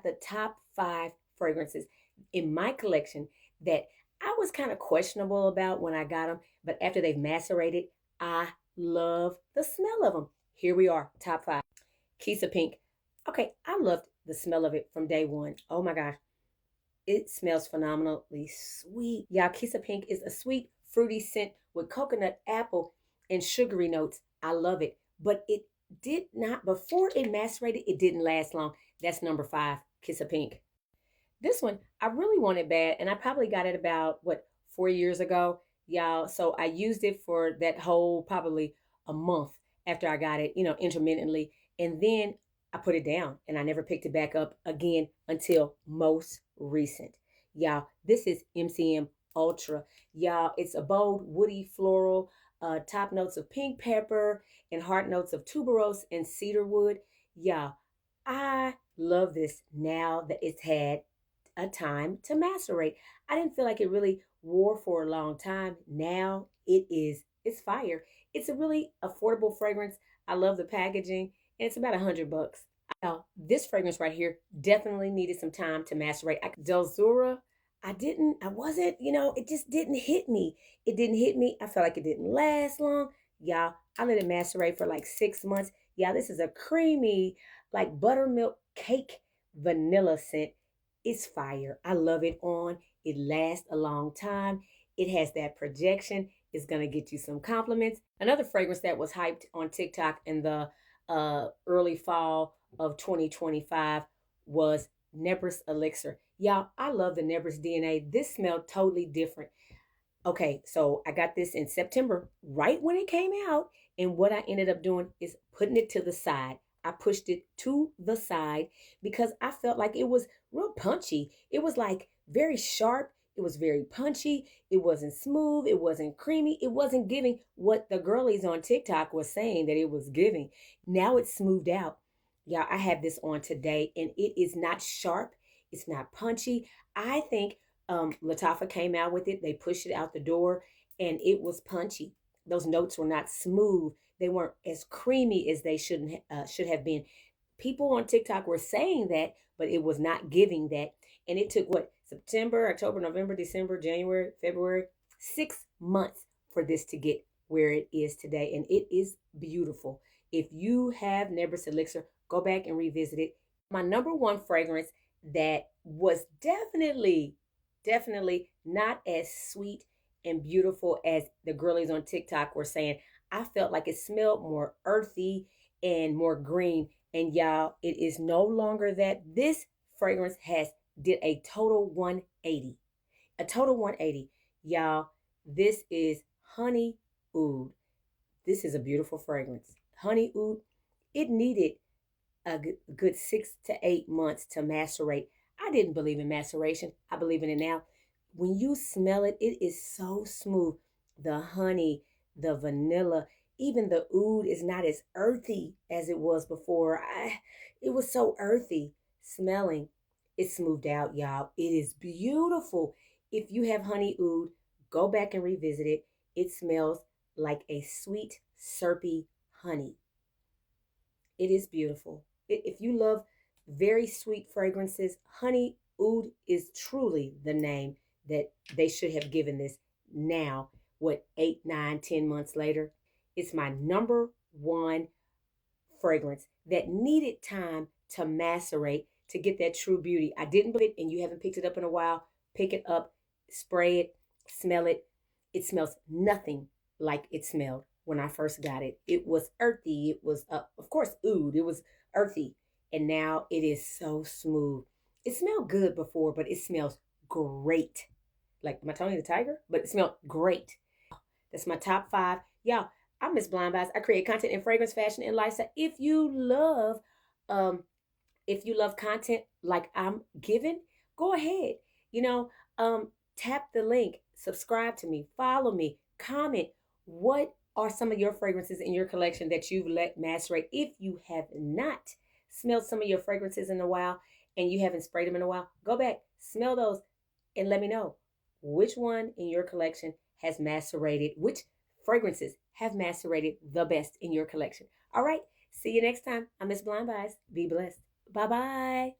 got the top 5 fragrances in my collection that I was kind of questionable about when I got them, but after they've macerated, I love the smell of them. Here we are, top 5. Kisa Pink. Okay, I loved the smell of it from day one. Oh my gosh, it smells phenomenally sweet. Yeah, Kisa Pink is a sweet, fruity scent with coconut, apple, and sugary notes. I love it. But it did not, before it macerated, it didn't last long. That's number 5, Kisa Pink. This one, I really wanted bad, and I probably got it about, what, 4 years ago, y'all. So I used it for that whole probably a month after I got it, intermittently. And then I put it down and I never picked it back up again until most recent. Y'all, this is MCM Ultra. Y'all, it's a bold, woody, floral, top notes of pink pepper and heart notes of tuberose and cedarwood. Y'all, I love this now that it's had a time to macerate. I didn't feel like it really wore for a long time. Now it's fire. It's a really affordable fragrance. I love the packaging, and it's about $100. Now, this fragrance right here definitely needed some time to macerate. Delzura, I wasn't, it just didn't hit me. It didn't hit me. I felt like it didn't last long. Y'all, I let it macerate for like 6 months. Yeah, this is a creamy, like buttermilk cake vanilla scent. It's fire. I love it on. It lasts a long time. It has that projection. It's going to get you some compliments. Another fragrance that was hyped on TikTok in the early fall of 2025 was Nebris Elixir. Y'all, I love the Nebris DNA. This smelled totally different. Okay, so I got this in September, right when it came out. And what I ended up doing is putting it to the side. I pushed it to the side because I felt like it was real punchy. It was like very sharp. It was very punchy. It wasn't smooth. It wasn't creamy. It wasn't giving what the girlies on TikTok was saying that it was giving. Now it's smoothed out. Yeah, I have this on today and it is not sharp. It's not punchy. I think Lattafa came out with it. They pushed it out the door and it was punchy. Those notes were not smooth. They weren't as creamy as they should have been. People on TikTok were saying that, but it was not giving that. And it took what, September, October, November, December, January, February, 6 months for this to get where it is today. And it is beautiful. If you have Nebris Elixir, go back and revisit it. My number one fragrance that was definitely not as sweet and beautiful as the girlies on TikTok were saying. I felt like it smelled more earthy and more green. And y'all, it is no longer that. This fragrance did a total 180. A total 180. Y'all, this is Honey Oud. This is a beautiful fragrance. Honey Oud, it needed a good 6 to 8 months to macerate. I didn't believe in maceration. I believe in it now. When you smell it, it is so smooth. The honey, the vanilla, even the oud is not as earthy as it was before. It was so earthy smelling. It's smoothed out, y'all. It is beautiful. If you have honey oud, go back and revisit it. It smells like a sweet, syrupy honey. It is beautiful. If you love very sweet fragrances, Honey Oud is truly the name that they should have given this now, what, 8, 9, 10 months later. It's my number one fragrance that needed time to macerate to get that true beauty. I didn't believe it, and you haven't picked it up in a while. Pick it up, spray it, smell it. It smells nothing like it smelled when I first got it. It was earthy. It was, of course, oud. It was earthy. And now it is so smooth. It smelled good before, but it smells great. Like my Tony the Tiger, but it smelled great. That's my top 5. Y'all, I'm Miss Blind Buys. I create content in fragrance, fashion, and lifestyle. Um, if you love content like I'm giving, go ahead. Tap the link, subscribe to me, follow me, comment. What are some of your fragrances in your collection that you've let macerate? If you have not smelled some of your fragrances in a while and you haven't sprayed them in a while, go back, smell those, and let me know which one in your collection has macerated, which fragrances have macerated the best in your collection. All right, see you next time. I'm Miss Blind Buys. Be blessed. Bye-bye.